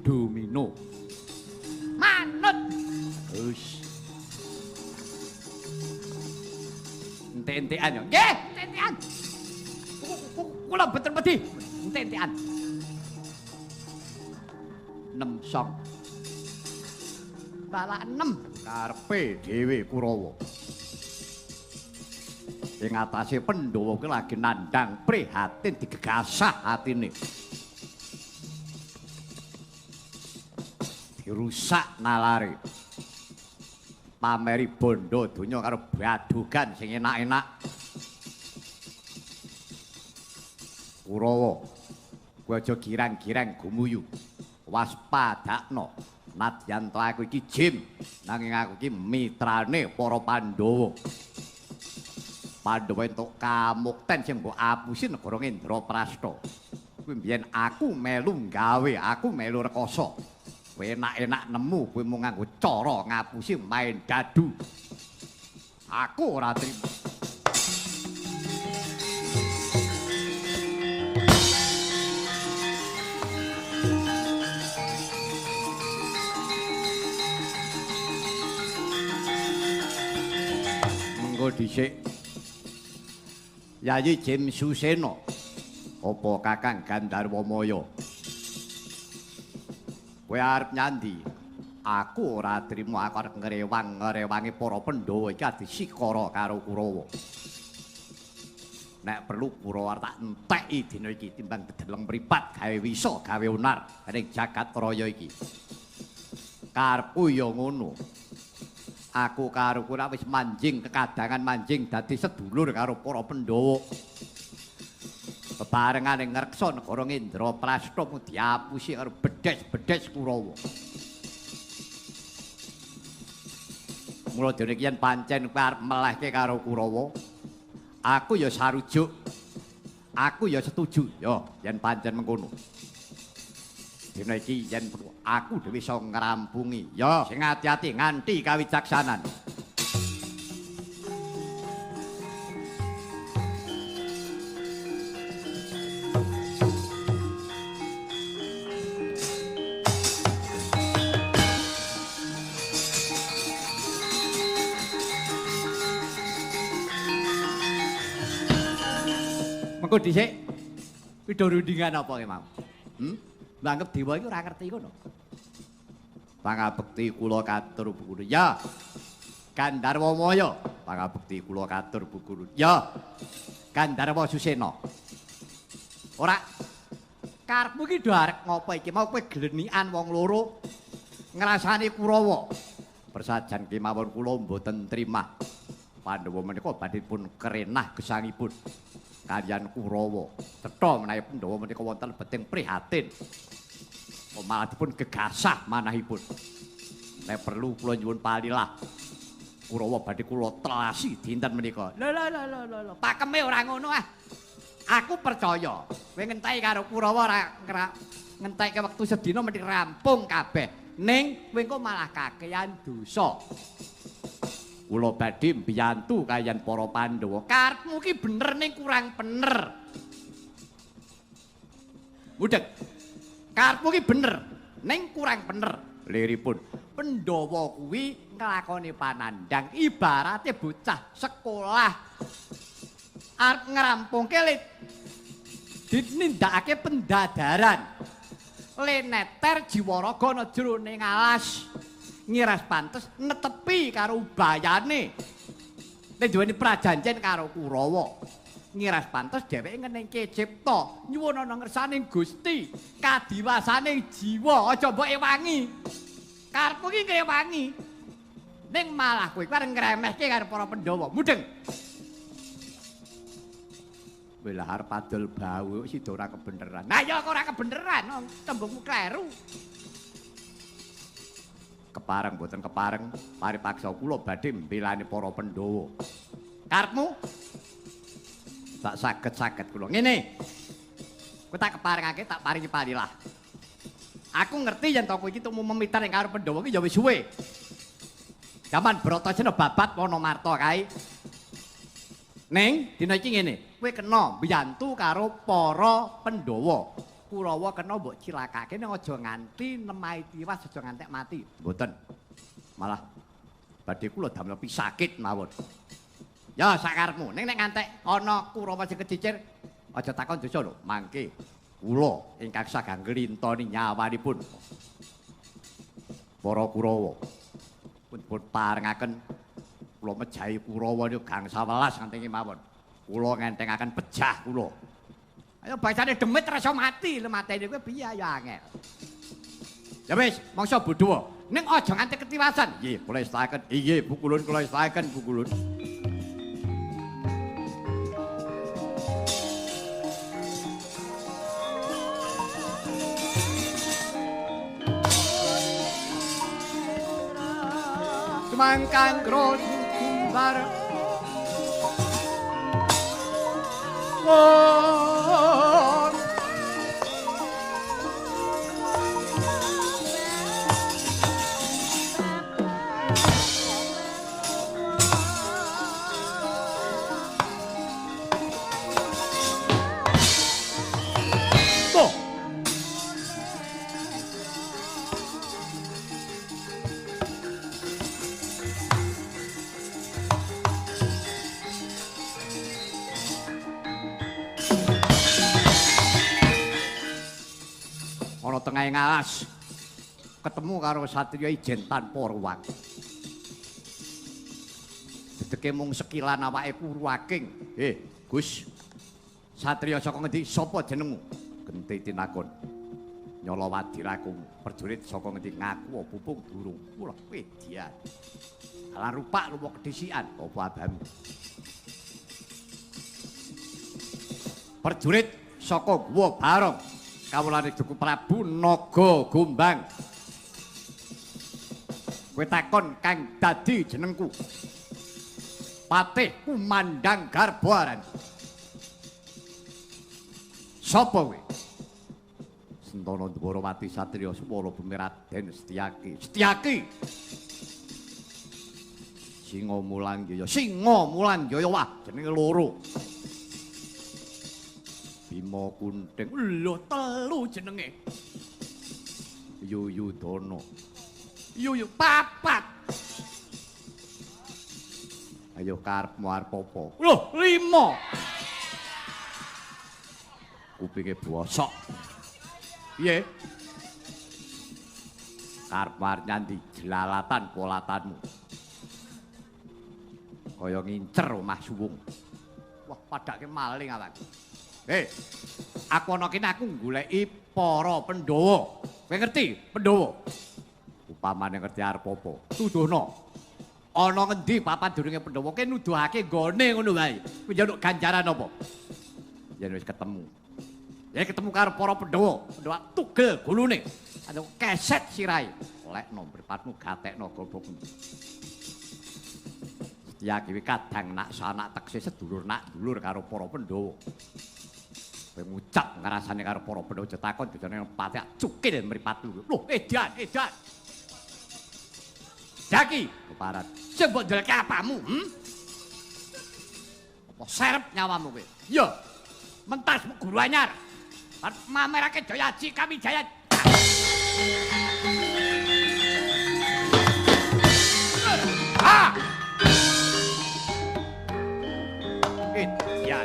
domino. Manut. Wis. Entek-entekan yo. Nggih, entek-entekan. Kula boten wedi. Entek-entekan. 6 song. Balak 6. Karepe dhewe Kurawa. Ing atase Pandhawa kuwi lagi nandhang prihatin digegasah atine. Dirusak nalare. Pameri bondo donya karo badugan sing enak-enak. Kurawa, kowe aja girang-girang gumuyu. Waspadakno. Nadyan to aku iki jim, nanging aku iki mitrane para Pandhawa. Pandhawa entuk kamukten sing mbok apusi negara Indraprastha. Kuwi mbiyen aku melu gawe, aku melu rekoso. Kowe enak-enak nemu kowe mung nganggo cara ngapusi main dadu. Aku ora trima. Dhisik Yayi Jim Susena apa Kakang Gandharwa Maya kowe arep nyandi aku ora trima aku arep ngrewangi para Pandhawa iki adi sikara karo Kurawa nek perlu Kurawa tak enteki dina iki timbang dedeleng mripat gawe wisa gawe unar ning jagat raya iki karepku ya ngono. Aku karo kowe wis manjing kekadangan manjing dadi sedulur karo para Pandhawa. Bebarengane ngreksa negara Indraprastha mu diapusi karo bedes-bedes Kurawa. Mula dene iki yen pancen kowe arep melehke karo Kurawa, aku ya sarujuk. Aku ya setuju ya yen pancen mengkono. Dina iki yen aku dhewe iso ngrampungi. Ya, sing ati-ati nganti kawicaksanan. Mengko dhisik pidorundingan apa ki mau? Banggep dewa iki ora ngerti ngono. Pangabekti kula katur Bu Guru. Ya. Gandharwa Maya, pangabekti kula katur Bu Guru. Ya. Gandharwa Susena. Ora karepmu iki do arep ngopo iki? Mau kowe glenikan wong loro ngrasani Kurawa. Persajan kemawon kula mboten trimah. Pandhawa menika badhe pun kerenah gesangipun kaliyan Kurawa. Cetha menawi Pandhawa menika wonten beting prihatin. Malah dipun gegasah manahipun. Nek perlu kula nyuwun palilah. Kurawa badhe kula telasi dinten menika. Lho. Pakeme ora ngono ah. Aku percaya kowe ngenteni karo Kurawa ora ngenteke wektu sedina mesti rampung kabeh. Ning kowe engko malah kakeyan dosa. Kula badhe mbiyantu kaliyan para Pandhawa. Karepmu ki bener ning kurang bener. Mudhek. Karepmu ki bener ning kurang bener. Liripun Pandhawa kuwi nglakoni panandang ibarate bocah sekolah. Arep ngrampungke dinindakake pendadaran. Leneter jiwaraga ana jroning alas. Ngiras pantes netepi karo ubayane. Nek duweni prajanjen karo Kurawa. Ngiras pantes dheweke ngeningke cipta nyuwun ana ngersaning Gusti kadiwasaning jiwa aja mbok ewangi. Karepmu ki ngrewangi. Ning malah kowe arep ngremehke karo para Pandhawa. Mudeng. Belah arep adol bawu sida ora kebeneran. Nah ya kok ora kebeneran, tembungmu kleru. Kepareng boten kepareng, paripaksa kula badhe mbelani para Pandhawa. Karepmu tak saged-saged kula. Ngene. Kowe tak keparengake tak paringi palilah. Aku ngerti yen to kowe iki tumu memitar ing karo Pandhawa iki ya wis suwe. Zaman Bratasena babat Wonomarta kae. Ning dina iki ngene, kowe kena mbiyantu karo para Pandhawa. Kurawa kena mbok cilakake ning aja nganti nemahi tiwas aja ngantek mati. Mboten. Malah badhe kula damel pisakit mawon. Ya sakarepmu, ning nek ngantek ana Kurawa sing kecicir aja takon dosa lho. Mangke kula ingkang sagang nglintoni nyawanipun para Kurawa. Pun parengaken kula mejahi Kurawa niku gangsa welas nganti mawon. Kula ngentengaken pejah kula. Ayo bacane demit rasa mati, lho mateni kuwi piye ya angel. Ya wis, mangsa bodho. Ning aja nganti ketiwasan. Nggih, kula istahaken. Nggih, Bu Kulun kula istahaken, Bu Kulun. Mangkang gros kumbar oh tengahing alas ketemu karo satriya ijen tanpa ruwang. Dedeke mung sekilan awake Purwaking. Gus. Satriya saka ngendi? Sapa jenengmu? Genti tinakon. Nyala wadirakumu. Prajurit saka ngendi? Ngaku bupung durung. Wah, wedya. Ala rupak luwih kedhisikan apa abamu? Prajurit saka Guwa Barong. Kawulane Duku Prabu Naga Gombang. Kowe takon kang dadi jenengku. Patih Kumandang Garbaran. Sapa kowe? Sentana Dwarawati Satriya Swara Bumi Raden Setyaki. Setyaki. Singa Mulang Jaya. Singa Mulang Jaya wah jenenge loro. Bima Kunting lho telu jenenge. Yuyudana. Yuyu papat. Ayo karepmu arep apa? Lho 5. Kupinge bosok. Piye? Karepmu arep nyandi jelalatan polatanmu. Kaya ngincer omah suwung. Wah padake maling awakku. Aku ana kene aku goleki para Pandhawa. Kowe ngerti Pandhawa? Upamane ngerti arep apa? Tuduhna. Ana ngendi papan durunge Pandhawa? Kowe nuduhake nggone ngono wae. Kowe njaluk ganjaran apa? Yen wis ketemu. Ya ketemu karo para Pandhawa, Pandhawa tugel gulune. Ada keset sirahe. Lekno mripatmu gatekno gobokmu. Ya kiwi kadang nak sanak tekse sedulur nak dulur karo para Pandhawa. Ngucap ngrasane karo para Pandhawa takon dene pati cukil mripatmu. Loh, edan. Jaki, keparat. Sing mbok ndeleke apamu? Apa serep nyawamu kowe? Ya. Mentasmu guru anyar. Arep mamerake Jayaji kami Jaya. Ah! Edan.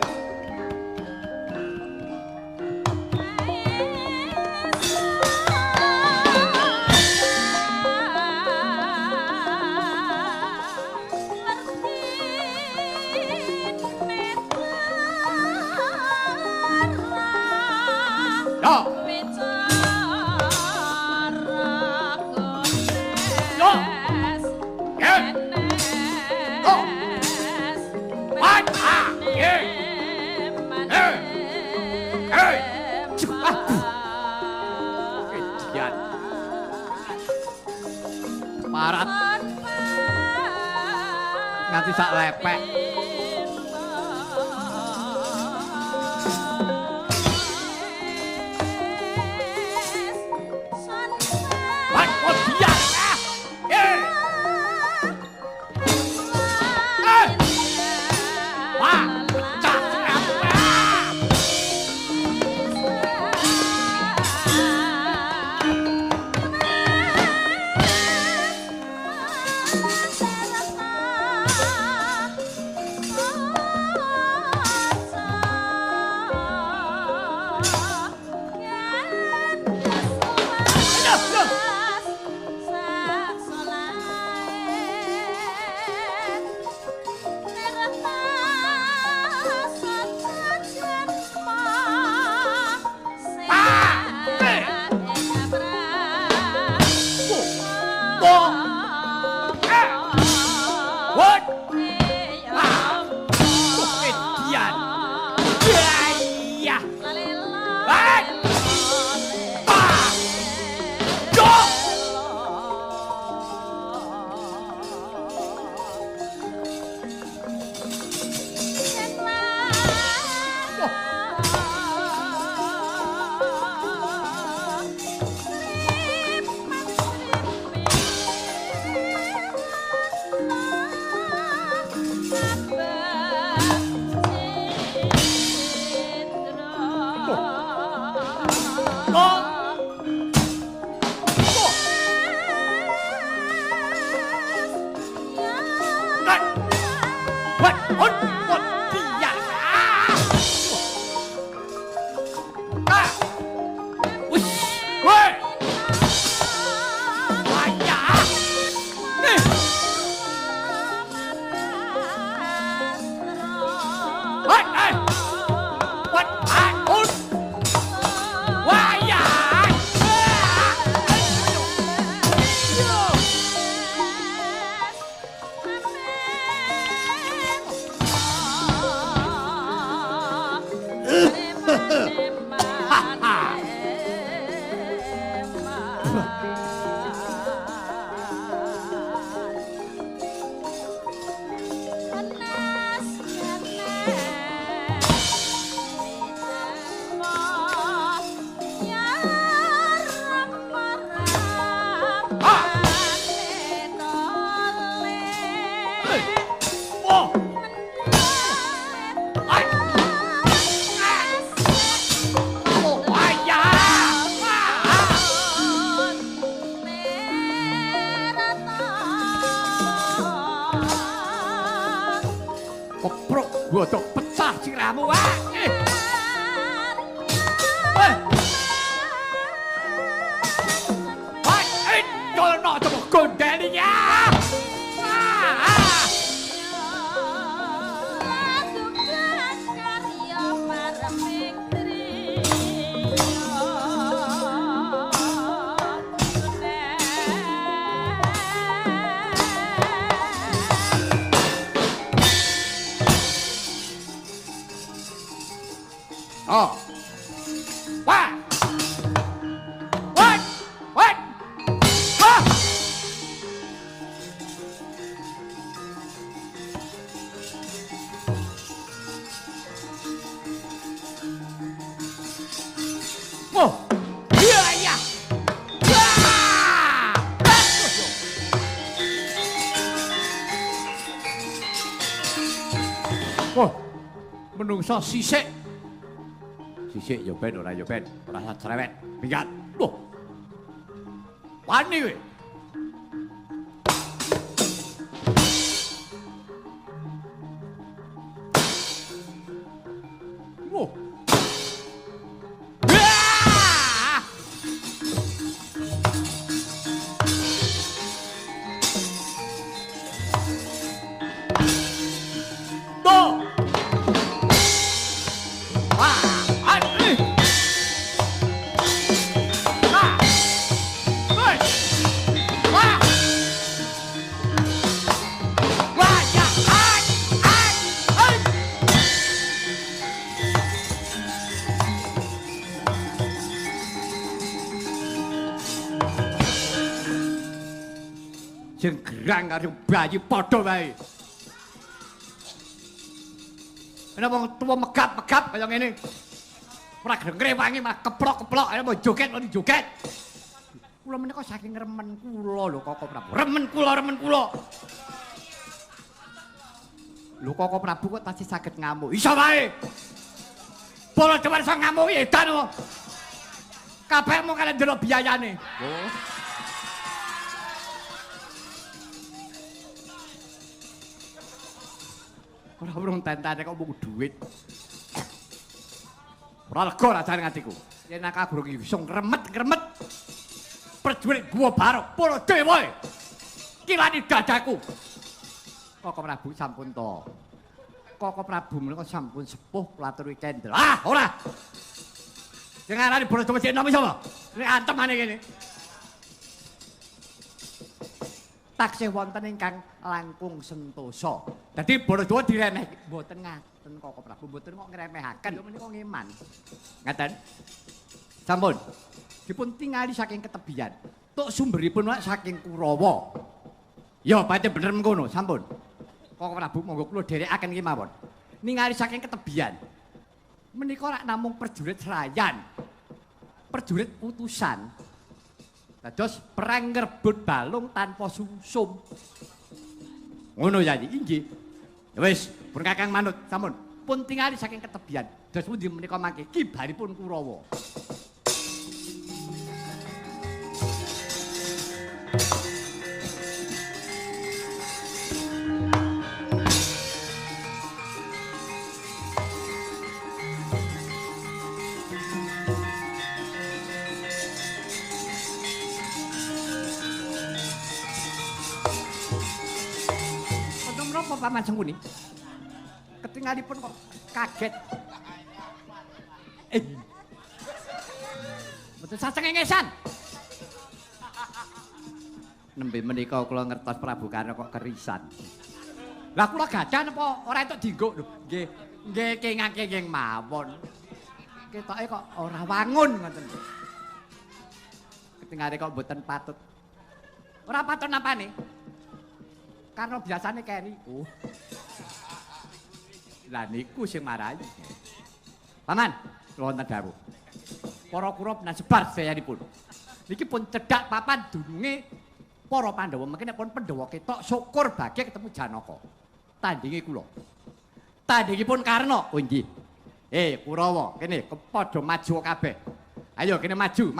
Parat nganti sak lepek. Oh. Iya iya. Wah, menungso sisik. Sisik ya ben ora cerewet. Minggat. Loh. Wani kowe. Wah. Ah! Tuh. Sing gerang karo bayi padha wae. Ana wong tuwa megap-megap kaya ngene. Ora gelem ngrewangi mah keplok-keplok ana mau joget mau joget. Kula menika saking remen kula lho Koko Prabu. Remen kula. Lho Koko Prabu kok tasih saged ngamuk. Iso wae. Para dewan iso ngamuk edan kok. Kabeh mung kalian ndelok biayane. Oh. Ora urung tentane kok mung dhuwit. Ora lega rasane ngatiku. Yen aku burung iki iso ngremet-ngremet. Prajurit gua barok para dewa. Kilani dadaku. Koko Prabu sampun to. Koko Prabu menika sampun sepuh kulaturi kendel. Ah, ora. Sing arane Bolo Jawa Sena sapa? Nek antemane kene. Taksih wonten ingkang langkung sentosa. Dadi Bolo Jawa diremeh mboten ngaten Koko Prabu, mboten kok ngremehaken. Lho menika ngeman. Ngaten. Sampun. Dipun tingali saking ketebian. Tuk sumberipun wae saking Kurawa. Ya pancen bener mengkono, sampun. Koko Prabu monggo kula dherekaken iki mawon. Ningali saking ketebian. Menika rak namung prajurit serayan. Prajurit utusan. Dados perang ngrebut balung tanpa susum. Ngono ya inggih. Ya wis, pun Kakang manut, sampun. Pun tingali saking ketebian. Dados pundi menika mangke kibaripun Kurawa. Paman Sengkuni. Ketingalipun kok kaget. Mboten sacengengesan. Nembe menika kula ngertos Prabu Karna kok kerisan. Lah kula gadah napa ora entuk dienggo lho. Nggih kengake nggih mawon. Ketoke kok ora wangun ngoten. Ketingale kok mboten patut. Ora patut napane? Karena biasanya keri. Oh. Lah niku sing marahi. Paman, kula wonten dawuh. Para Kurawa nasebar seyanipun. Niki pun cedhak papan dununge para Pandhawa mengke nek pun Pandhawa ketok syukur bahagia ketemu Janaka. Tandinge kula. Tandingipun Karna. Oh nggih. Kurawa, kene padha maju kabeh. Ayo kene maju.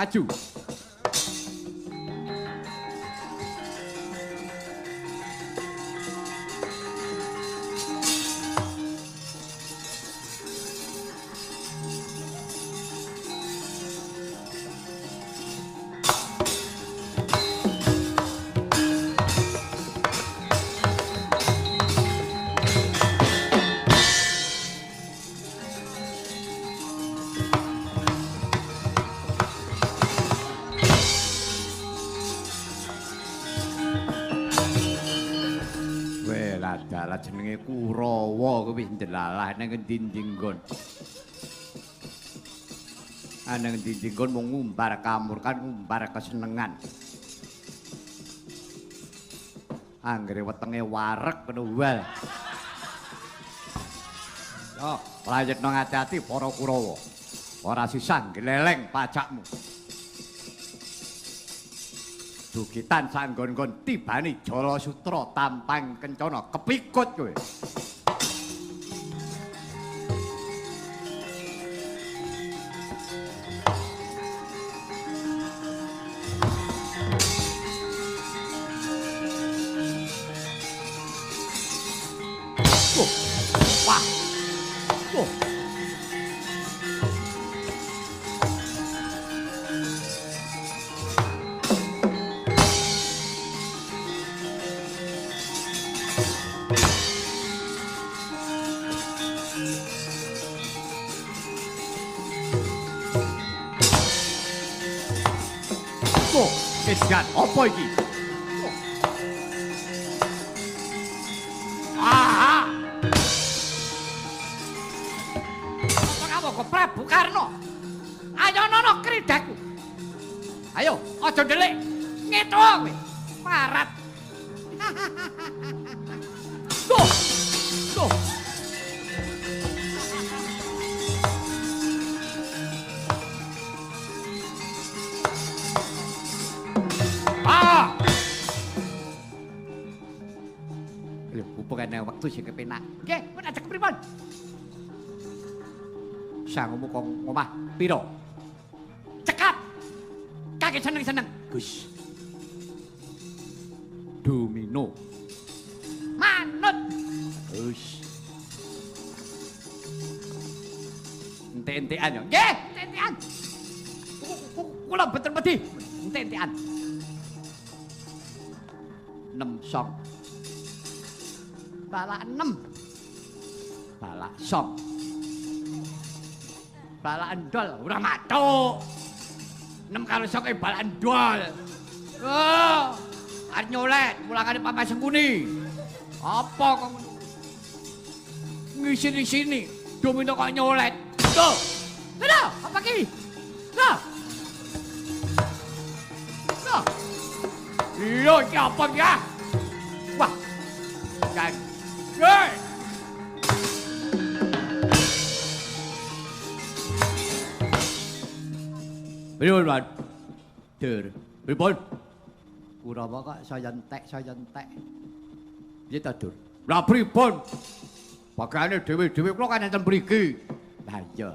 Dalah jenenge Kurawa kuwi ndelalah nang endi-endi nggon. Nang endi-endi nggon mung ngumbar kamurkan, ngumbar kesenengan. Anggere wetenge wareg ngono wae. Yo, lanjutno ngati-ati para Kurawa. ora sisah gleleng pacakmu. Dugitan sanggon-gon tibani Jala Sutra tampang kencana kepikut kowe. Wah. Oh. Oh, kesgan apa iki? Ah! Prabu Karno. Ayo nono kridaku. Ayo, aja ndelik. Ngeto kowe. Parat. Tuh. Tuh. Ah. Lho, upengane wektu sing kepenak. Nggih, pun ajak pripun? Sangmu kok ngomah piro? Cekap. Kaki seneng-seneng. Gus. Domino. Manut. Gus. Ente-entean yo. Nggih, ente-entean. Kula mboten wedi. Ente-entean. 6 song. Balak 6. Balak song. Balak endol ora matuk. 6 karo sok balak endol. Oh, arep nyolet mulangane Paman Sengkuni. Apa kok ngisi-sini domino kok nyolet. Tuh. Lho, apa ki? Loh. Loh. Iya, iki apa ya? Wah. Kan. Hei. Pripun, Mas? Dur. Pripun? Kurawa kok saya entek. Piye ta, Dur? Lah pripun? Bagane dhewe-dhewe kula kan enten mriki. Lah iya.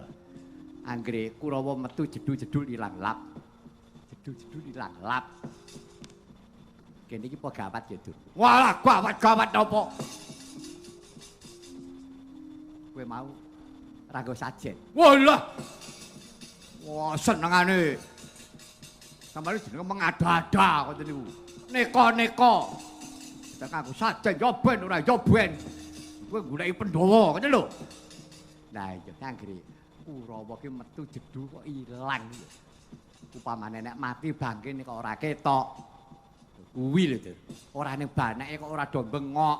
Anggere Kurawa metu jedul-jedul ilang lap. Jedul-jedul ilang lap. Kene iki apa gawat ya, Dur? Walah, gawat napa? Kowe mau rago sajen. Walah. Wah, senengane. Sampeyan jenenge mengada-ada ngoten niku. Neka-neka. Nek aku sajen yo ben ora yo ben. Kowe goleki Pandhawa ngoten lho. Lah iya anggere Kurawa ki metu jedhu kok ilang. Upamane nek mati bangkine kok ora ketok. Kuwi lho, Dur. Ora ning baneke kok ora do bengok.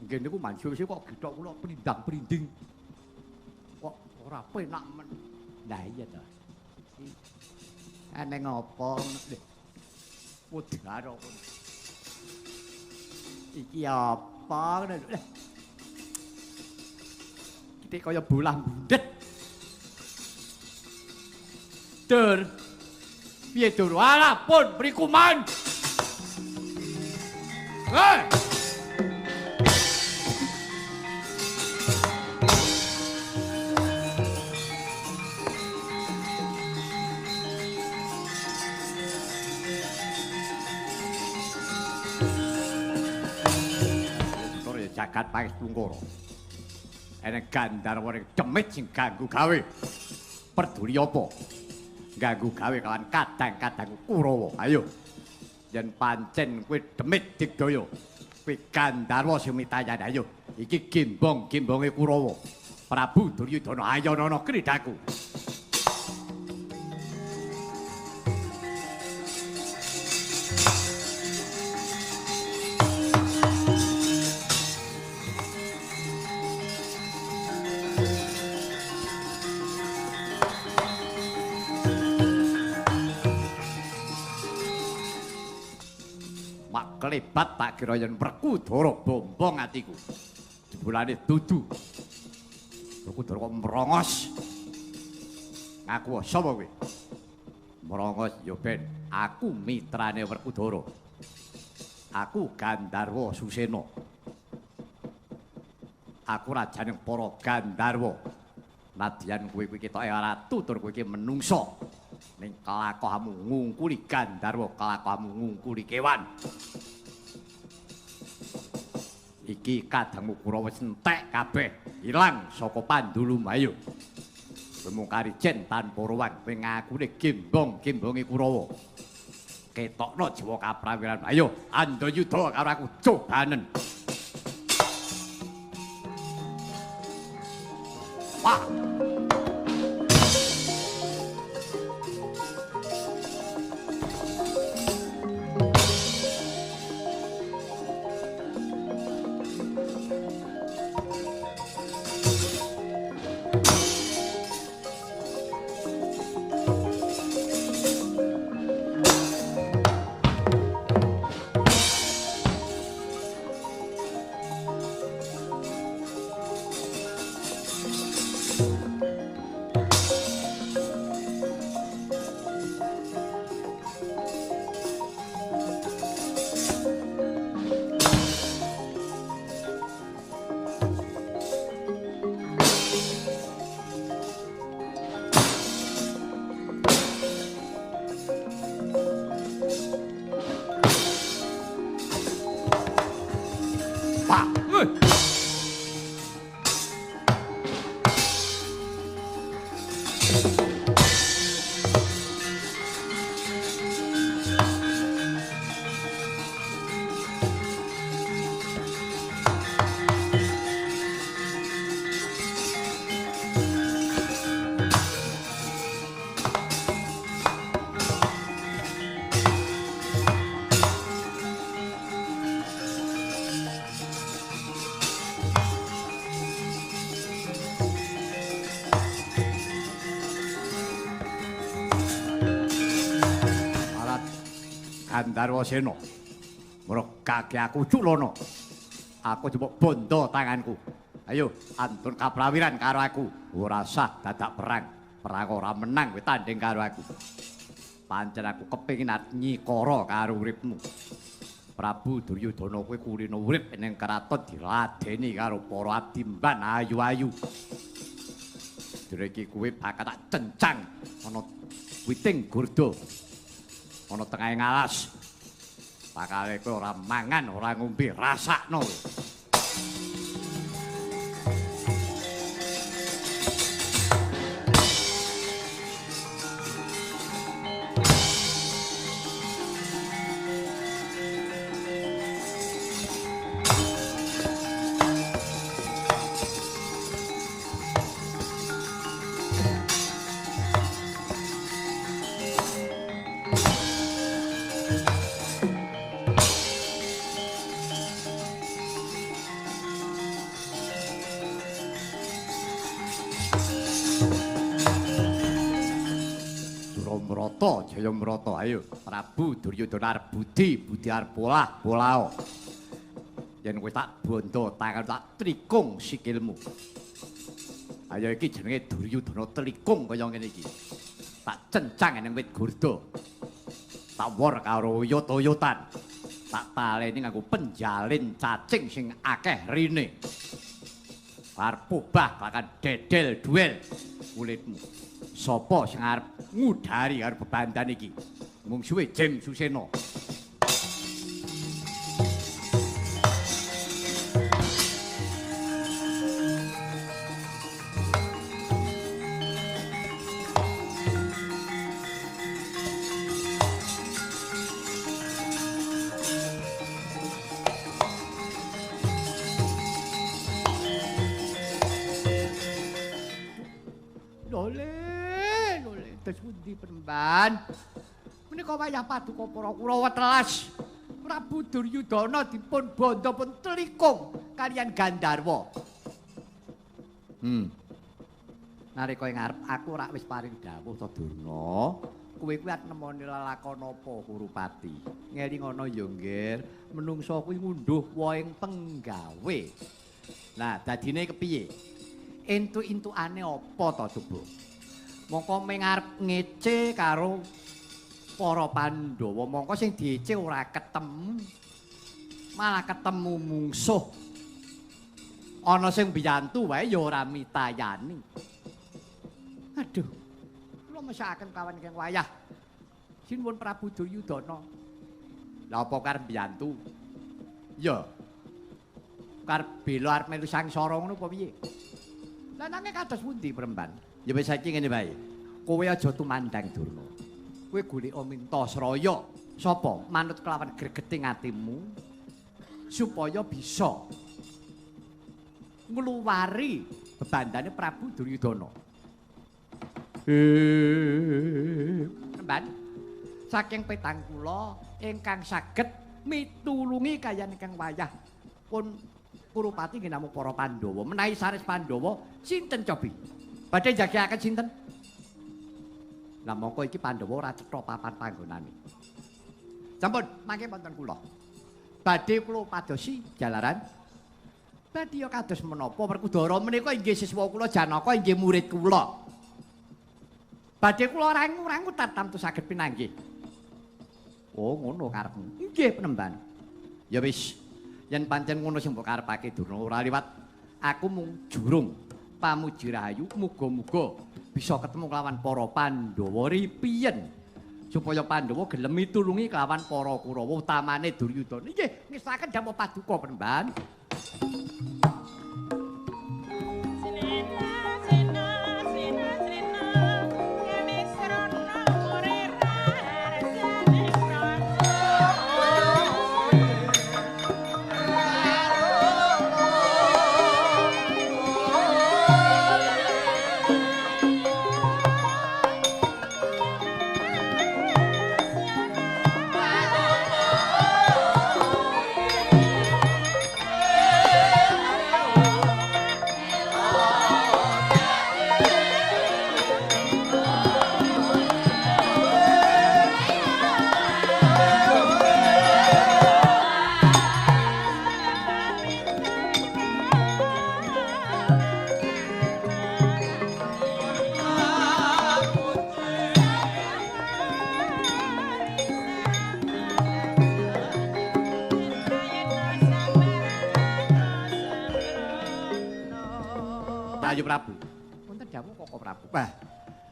Nggih niku manjur sih kok githok kula prindang-prinding. Kok ora penak men. Lah iya to. Ana ngopo? Pudharo. Iki apa ngono lho. Iki kaya bolah bundet. Dur. Piye Dur? Walah pun mriku man. Hei! Jagat Pangestungkara. Enek Gandharwa ning demit sing ganggu gawe. Peduli apa? Ganggu gawe kawan kadang-kadang Kurawa. Ayo. Yen pancen kowe demit digdaya. Kowe Gandharwa sing mitayani. Ayo. Iki gimbong-gimbonge Kurawa. Prabu Duryudana ayo ana kridaku. Klebat tak kira yen Werkudara bombong atiku. Jebulane dudu. Werkudara kok merongos. Ngaku sapa kowe? Merongos ya ben aku mitrane Werkudara. Aku Gandharwa Susena. Aku rajaning para Gandharwa. Nadyan kowe iki ketoke ratu tur kowe iki menungso. Ning kelakuanmu ngungkuli Gandharwa, kelakuanmu ngungkuli kewan. Iki kadangmu Kurawa wis entek kabeh, ilang saka Pandulumayu. Kowe mung karijen tanpa ruwang, kowe ngakune gembong-gembonge Kurawa. Ketokno jiwa kaprawiran. Ayo, anda yudha karo aku cobanen. Wah. Gandharwa Sena. Mruk kaki aku culana. Aku jupuk bondo tanganku. Ayo, antun kaprawiran karo aku. Ora sah dadak perang. Perang ora menang kowe tanding karo aku. Pancen aku kepengin nyikara karo uripmu. Prabu Duryudana kowe kulina urip ning kraton diladeni karo para adimban ayu-ayu. Direki kowe bakal tak cencang ana witing gurda. Ana tengahing alas. Bakale kowe ora mangan, ora ngombe, rasakno. Jayamrata, ayo Prabu Duryudana arep budi arep polao. Yen kowe tak bondo tangan tak trikung sikilmu. Ayo iki jenenge Duryudana trikung kaya ngene iki. Tak cencang ning wit gurda. Tak wor karo oyot-oyotan. Tak taleni nganggo penjalin cacing sing akeh rine. Arep pobah bakal dedel duel kulitmu. Sapa sing arep ngudari karo bebandan iki? Mungsuhe Jem Susena. Pundi penemban menika wayah paduka para Kurawa telas Prabu Duryudana dipun bondo pun telikung kaliyan Gandharwa. Nalika ing ngarep aku rak wis paring dawuh to Durna, kowe kuwi arep nemoni lelakon apa Kurupati. Ngelingono ya nggir, menungsa kuwi ngunduh wohing penggawe. Nah, dadine kepiye? entuk-entukane apa to coba? Mongko mengarep ngece karo para Pandhawa, mongko sing diece ora ketemu. Malah ketemu mungsuh. Ana sing mbiyantu wae ya ora mitayani. Aduh. Kula mesakaken kawan ingkang wayah. Sinuwun Prabu Duryudana. Lah apa karep mbiyantu? Ya. Karep bela arep melu sangsara ngono apa piye? Lah nanging kados pundi Premban? Ya wis saiki ngene wae. Kowe aja tumandang Durna. Kowe golek minta sraya. Sapa? Manut kelawan gregeting atimu supaya bisa ngluwari bebandane Prabu Duryudana. Premban, saking petang kula ingkang saged mitulungi kayan ingkang wayah pun Kurupati nggih namung para Pandhawa. Menawi sanes Pandhawa sinten cobi? Badhe jagaken sinten? Lah mongko iki Pandhawa ora cetha papan panggonane. Sampun, mangke wonten kula. Badhe kula padosi jalaran. Badhe ya kados menapa Werkudara menika inggih siswa kula Janaka inggih murid kula. Badhe kula rangu-rangu tamtu saged pinanggih. Oh ngono karepmu. Nggih Penemban. Ya wis. Yen pancen ngono sing mbok karepake Durna ora liwat aku mung jurung pamuji rahayu muga-muga bisa ketemu kelawan para Pandhawa ripiyen supaya Pandhawa gelem mitulungi kelawan para Kurawa utamane Duryudana. Nggih ngestaken damel paduka Penemban. Ayo Prabu. Wonten dawuh Koko Prabu. Wah,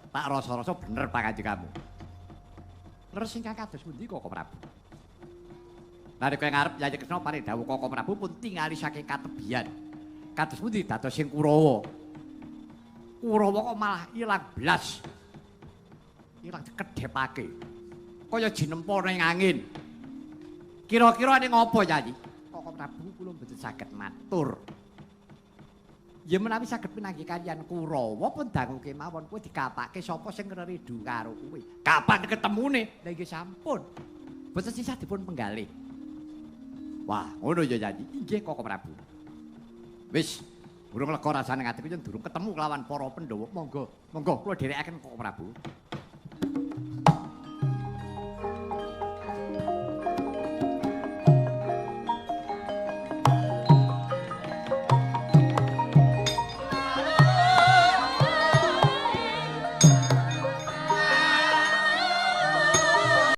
tak rasa-rasa bener panganjeng kamu. Leres ingkang kados pundi Koko Prabu? Nalika ngarep Yayi Kresna paring dawuh Koko Prabu pun tingali saking katebian. Kados pundi dados sing Kurawa? Kurawa kok malah ilang blas. Ilang dikedhepake. Kaya jinempa ning angin. Kira-kira ning apa Yayi? Koko Prabu kula mboten saged matur. Ya menawi saged pinanggih kaliyan Kurawa pun dangu kemawon kowe dikapake sapa sing ngreredu karo kowe. Kapan ketemune? Lah nggih sampun. Boten sisah dipun penggalih. Wah, ngono ya Yayi. Inggih Koko Prabu. Wis, burung lega rasane atiku yen durung ketemu kelawan para Pandhawa. Monggo, monggo kula dherekaken Koko Prabu.